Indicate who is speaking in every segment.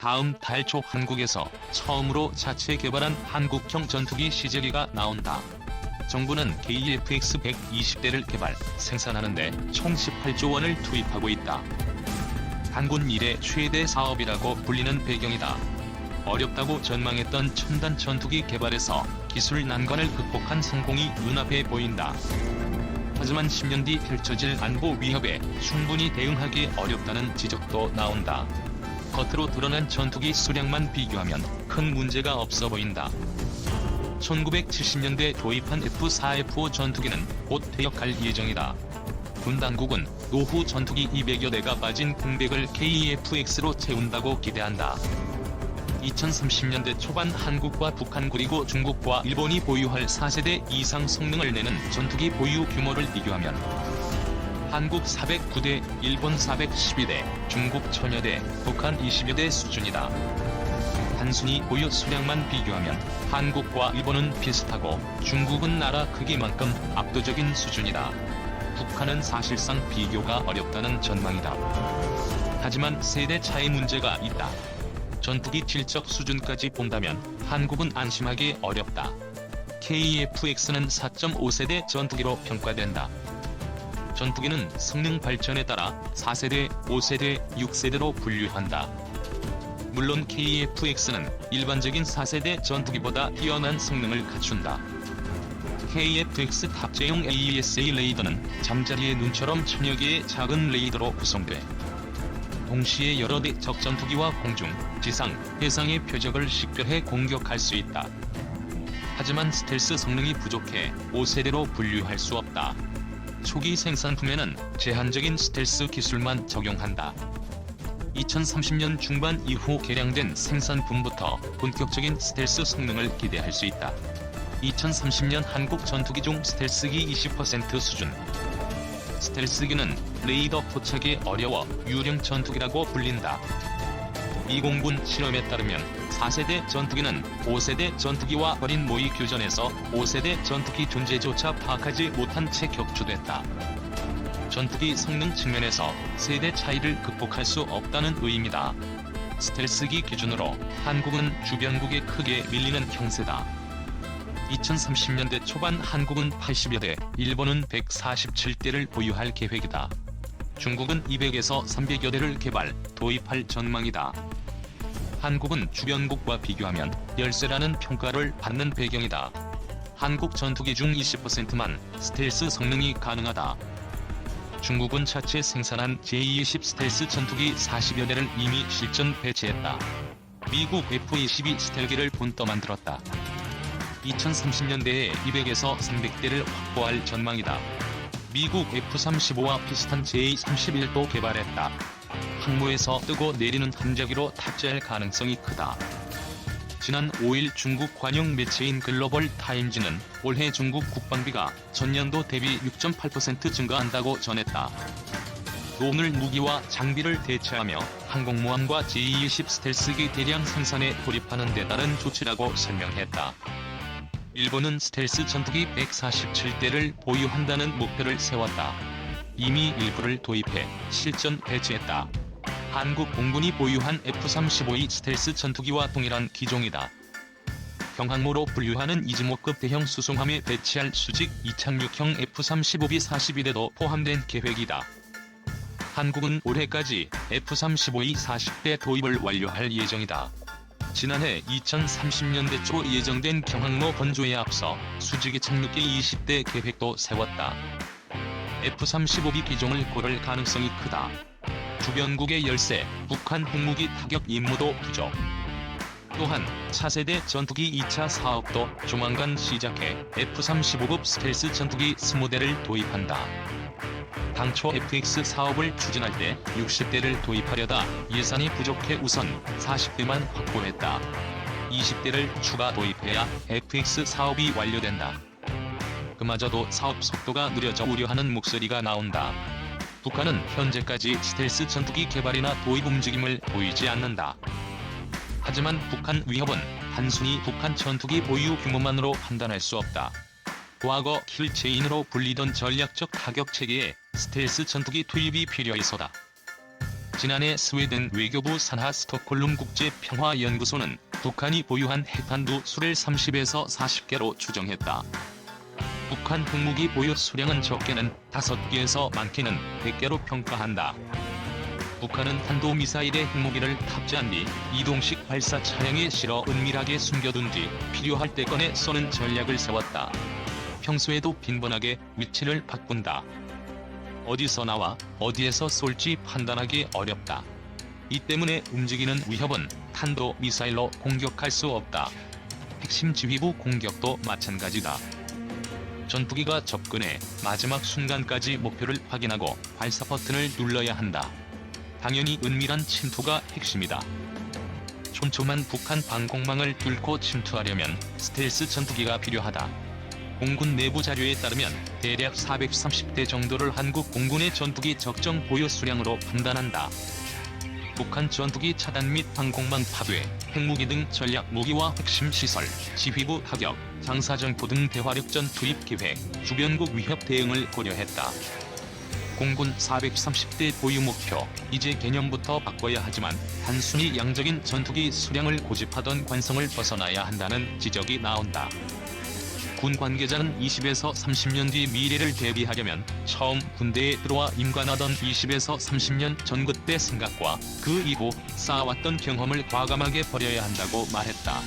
Speaker 1: 다음 달 초 한국에서 처음으로 자체 개발한 한국형 전투기 시제기가 나온다. 정부는 KF-120대를 개발, 생산하는 데 총 18조 원을 투입하고 있다. 단군 이래 최대 사업이라고 불리는 배경이다. 어렵다고 전망했던 첨단 전투기 개발에서 기술 난관을 극복한 성공이 눈앞에 보인다. 하지만 10년 뒤 펼쳐질 안보 위협에 충분히 대응하기 어렵다는 지적도 나온다. 겉으로 드러난 전투기 수량만 비교하면 큰 문제가 없어 보인다. 1970년대 도입한 F-4F5 전투기는 곧 퇴역할 예정이다. 군 당국은 노후 전투기 200여 대가 빠진 공백을 KF-X로 채운다고 기대한다. 2030년대 초반 한국과 북한 그리고 중국과 일본이 보유할 4세대 이상 성능을 내는 전투기 보유 규모를 비교하면 한국 409대, 일본 412대, 중국 1000여 대, 북한 20여 대 수준이다. 단순히 보유 수량만 비교하면 한국과 일본은 비슷하고 중국은 나라 크기만큼 압도적인 수준이다. 북한은 사실상 비교가 어렵다는 전망이다. 하지만 세대 차이 문제가 있다. 전투기 질적 수준까지 본다면 한국은 안심하기 어렵다. KF-X는 4.5세대 전투기로 평가된다. 전투기는 성능 발전에 따라 4세대, 5세대, 6세대로 분류한다. 물론 KF-X는 일반적인 4세대 전투기보다 뛰어난 성능을 갖춘다. KF-X 탑재용 AESA 레이더는 잠자리의 눈처럼 천여 개의 작은 레이더로 구성돼 동시에 여러 대 적 전투기와 공중, 지상, 해상의 표적을 식별해 공격할 수 있다. 하지만 스텔스 성능이 부족해 5세대로 분류할 수 없다. 초기 생산품에는 제한적인 스텔스 기술만 적용한다. 2030년 중반 이후 개량된 생산품부터 본격적인 스텔스 성능을 기대할 수 있다. 2030년 한국 전투기 중 스텔스기 20% 수준. 스텔스기는 레이더 포착이 어려워 유령 전투기라고 불린다. 미공군 실험에 따르면 4세대 전투기는 5세대 전투기와 벌인 모의 교전에서 5세대 전투기 존재조차 파악하지 못한 채 격추됐다. 전투기 성능 측면에서 세대 차이를 극복할 수 없다는 의미다. 스텔스기 기준으로 한국은 주변국에 크게 밀리는 형세다. 2030년대 초반 한국은 80여 대, 일본은 147대를 보유할 계획이다. 중국은 200에서 300여 대를 개발, 도입할 전망이다. 한국은 주변국과 비교하면 열세라는 평가를 받는 배경이다. 한국 전투기 중 20%만 스텔스 성능이 가능하다. 중국은 자체 생산한 J-20 스텔스 전투기 40여 대를 이미 실전 배치했다. 미국 F-22 스텔기를 본떠 만들었다. 2030년대에 200에서 300대를 확보할 전망이다. 미국 F-35와 비슷한 J-31도 개발했다. 항모에서 뜨고 내리는 함재기로 탑재할 가능성이 크다. 지난 5일 중국 관영 매체인 글로벌 타임즈는 올해 중국 국방비가 전년도 대비 6.8% 증가한다고 전했다. 오늘 무기와 장비를 대체하며 항공모함과 J-20 스텔스기 대량 생산에 돌입하는 데 따른 조치라고 설명했다. 일본은 스텔스 전투기 147대를 보유한다는 목표를 세웠다. 이미 일부를 도입해 실전 배치했다. 한국 공군이 보유한 F-35E 스텔스 전투기와 동일한 기종이다. 경항모로 분류하는 이즈모급 대형 수송함에 배치할 수직 이착륙형 F-35B 42대도 포함된 계획이다. 한국은 올해까지 F-35E 40대 도입을 완료할 예정이다. 지난해 2030년대 초 예정된 경항모 건조에 앞서 수직이 착륙기 20대 계획도 세웠다. F-35B 기종을 고를 가능성이 크다. 주변국의 열세, 북한 핵무기 타격 임무도 부족. 또한 차세대 전투기 2차 사업도 조만간 시작해 F-35급 스텔스 전투기 20대를 도입한다. 당초 FX 사업을 추진할 때 60대를 도입하려다 예산이 부족해 우선 40대만 확보했다. 20대를 추가 도입해야 FX 사업이 완료된다. 그마저도 사업 속도가 느려져 우려하는 목소리가 나온다. 북한은 현재까지 스텔스 전투기 개발이나 도입 움직임을 보이지 않는다. 하지만 북한 위협은 단순히 북한 전투기 보유 규모만으로 판단할 수 없다. 과거 킬체인으로 불리던 전략적 타격 체계에 스텔스 전투기 투입이 필요해서다. 지난해 스웨덴 외교부 산하 스톡홀름 국제평화연구소는 북한이 보유한 핵탄두 수를 30에서 40개로 추정했다. 북한 핵무기 보유 수량은 적게는 5개에서 많게는 100개로 평가한다. 북한은 탄도미사일의 핵무기를 탑재한 뒤 이동식 발사 차량에 실어 은밀하게 숨겨둔 뒤 필요할 때 꺼내 쏘는 전략을 세웠다. 평소에도 빈번하게 위치를 바꾼다. 어디서 나와 어디에서 쏠지 판단하기 어렵다. 이 때문에 움직이는 위협은 탄도미사일로 공격할 수 없다. 핵심 지휘부 공격도 마찬가지다. 전투기가 접근해 마지막 순간까지 목표를 확인하고 발사 버튼을 눌러야 한다. 당연히 은밀한 침투가 핵심이다. 촘촘한 북한 방공망을 뚫고 침투하려면 스텔스 전투기가 필요하다. 공군 내부 자료에 따르면 대략 430대 정도를 한국 공군의 전투기 적정 보유 수량으로 판단한다. 북한 전투기 차단 및 방공망 파괴, 핵무기 등 전략 무기와 핵심 시설, 지휘부 타격, 장사정포 등 대화력전 투입 계획, 주변국 위협 대응을 고려했다. 공군 430대 보유 목표, 이제 개념부터 바꿔야 하지만 단순히 양적인 전투기 수량을 고집하던 관성을 벗어나야 한다는 지적이 나온다. 군 관계자는 20에서 30년 뒤 미래를 대비하려면 처음 군대에 들어와 임관하던 20에서 30년 전 그때 생각과 그 이후 쌓아왔던 경험을 과감하게 버려야 한다고 말했다.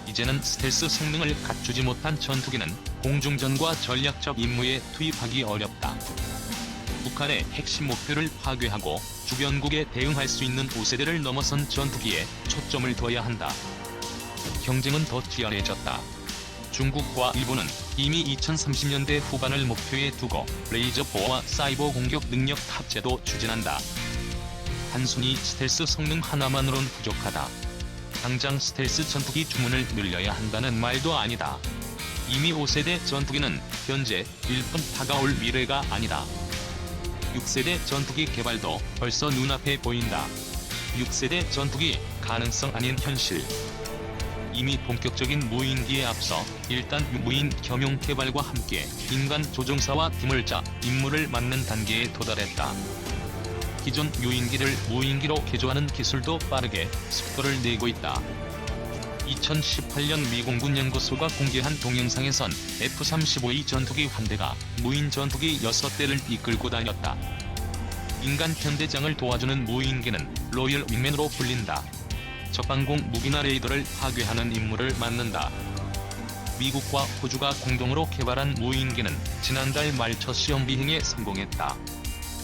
Speaker 1: 이제는 스텔스 성능을 갖추지 못한 전투기는 공중전과 전략적 임무에 투입하기 어렵다. 북한의 핵심 목표를 파괴하고 주변국에 대응할 수 있는 5세대를 넘어선 전투기에 초점을 둬야 한다. 경쟁은 더 치열해졌다. 중국과 일본은 이미 2030년대 후반을 목표에 두고 레이저 보호와 사이버 공격 능력 탑재도 추진한다. 단순히 스텔스 성능 하나만으론 부족하다. 당장 스텔스 전투기 주문을 늘려야 한다는 말도 아니다. 이미 5세대 전투기는 현재 일본 다가올 미래가 아니다. 6세대 전투기 개발도 벌써 눈앞에 보인다. 6세대 전투기 가능성 아닌 현실. 이미 본격적인 무인기에 앞서 일단 무인 겸용 개발과 함께 인간 조종사와 팀을 짜 임무를 맡는 단계에 도달했다. 기존 유인기를 무인기로 개조하는 기술도 빠르게 속도를 내고 있다. 2018년 미 공군 연구소가 공개한 동영상에선 F-35E 전투기 한 대가 무인 전투기 6대를 이끌고 다녔다. 인간 편대장을 도와주는 무인기는 로열 윙맨으로 불린다. 적방공 무기나 레이더를 파괴하는 임무를 맡는다. 미국과 호주가 공동으로 개발한 무인기는 지난달 말 첫 시험 비행에 성공했다.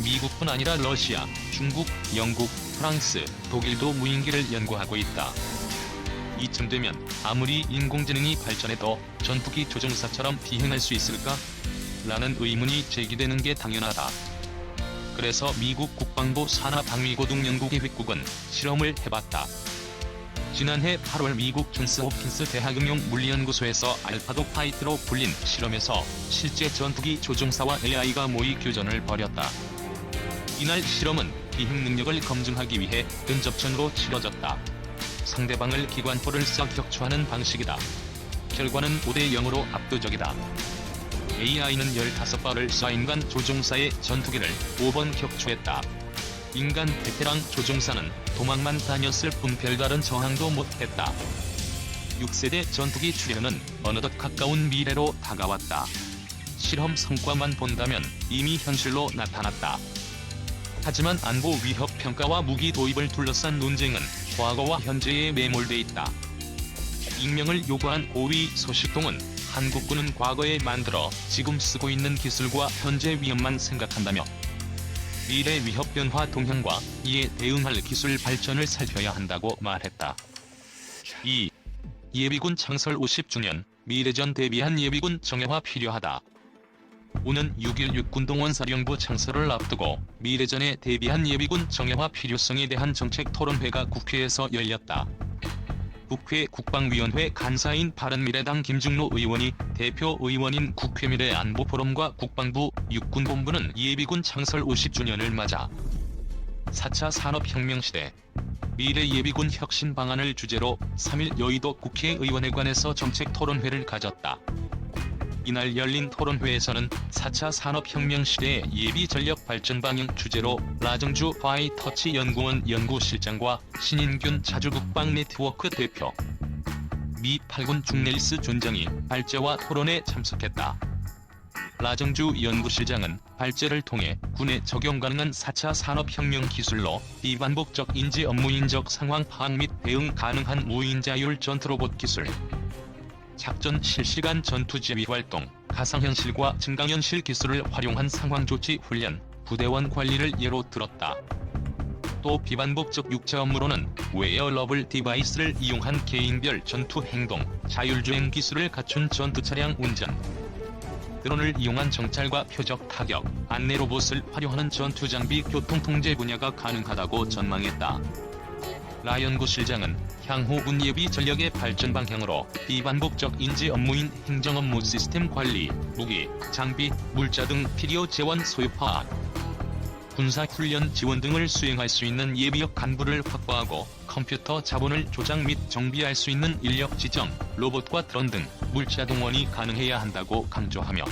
Speaker 1: 미국뿐 아니라 러시아, 중국, 영국, 프랑스, 독일도 무인기를 연구하고 있다. 이쯤 되면 아무리 인공지능이 발전해도 전투기 조종사처럼 비행할 수 있을까? 라는 의문이 제기되는 게 당연하다. 그래서 미국 국방부 산하방위고등연구계획국은 실험을 해봤다. 지난해 8월 미국 존스 홉킨스 대학응용 물리연구소에서 알파도 파이트로 불린 실험에서 실제 전투기 조종사와 AI가 모의 교전을 벌였다. 이날 실험은 비행 능력을 검증하기 위해 근접전으로 치러졌다. 상대방을 기관포를 쏴 격추하는 방식이다. 결과는 5대 0으로 압도적이다. AI는 15발을 쏴 인간 조종사의 전투기를 5번 격추했다. 인간 베테랑 조종사는 도망만 다녔을 뿐 별다른 저항도 못했다. 6세대 전투기 출현은 어느덧 가까운 미래로 다가왔다. 실험 성과만 본다면 이미 현실로 나타났다. 하지만 안보 위협 평가와 무기 도입을 둘러싼 논쟁은 과거와 현재에 매몰돼 있다. 익명을 요구한 고위 소식통은 한국군은 과거에 만들어 지금 쓰고 있는 기술과 현재 위험만 생각한다며 미래 위협 변화 동향과 이에 대응할 기술 발전을 살펴야 한다고 말했다. 2. 예비군 창설 50주년, 미래전 대비한 예비군 정예화 필요하다. 오는 6일 육군동원 사령부 창설을 앞두고 미래전에 대비한 예비군 정예화 필요성에 대한 정책 토론회가 국회에서 열렸다. 국회 국방위원회 간사인 바른미래당 김중로 의원이 대표 의원인 국회미래안보포럼과 국방부 육군본부는 예비군 창설 50주년을 맞아 4차 산업혁명 시대 미래 예비군 혁신 방안을 주제로 3일 여의도 국회의원회관에서 정책 토론회를 가졌다. 이날 열린 토론회에서는 4차 산업혁명 시대의 예비 전력 발전 방향 주제로 라정주 화이터치 연구원 연구실장과 신인균 자주국방 네트워크 대표, 미 8군 중레이스 존장이 발제와 토론에 참석했다. 라정주 연구실장은 발제를 통해 군에 적용 가능한 4차 산업혁명 기술로 비반복적 인지 업무인적 상황 파악 및 대응 가능한 무인자율 전투로봇 기술, 작전 실시간 전투 지휘 활동, 가상현실과 증강현실 기술을 활용한 상황조치 훈련, 부대원 관리를 예로 들었다. 또 비반복적 육체 업무로는 웨어러블 디바이스를 이용한 개인별 전투 행동, 자율주행 기술을 갖춘 전투차량 운전, 드론을 이용한 정찰과 표적 타격, 안내 로봇을 활용하는 전투장비 교통통제 분야가 가능하다고 전망했다. 라 연구실장은 향후 군 예비 전력의 발전 방향으로 비반복적 인지 업무인 행정업무 시스템 관리, 무기, 장비, 물자 등 필요 재원 소요 파악, 군사훈련 지원 등을 수행할 수 있는 예비역 간부를 확보하고 컴퓨터 자본을 조작 및 정비할 수 있는 인력 지정, 로봇과 드론 등 물자 동원이 가능해야 한다고 강조하며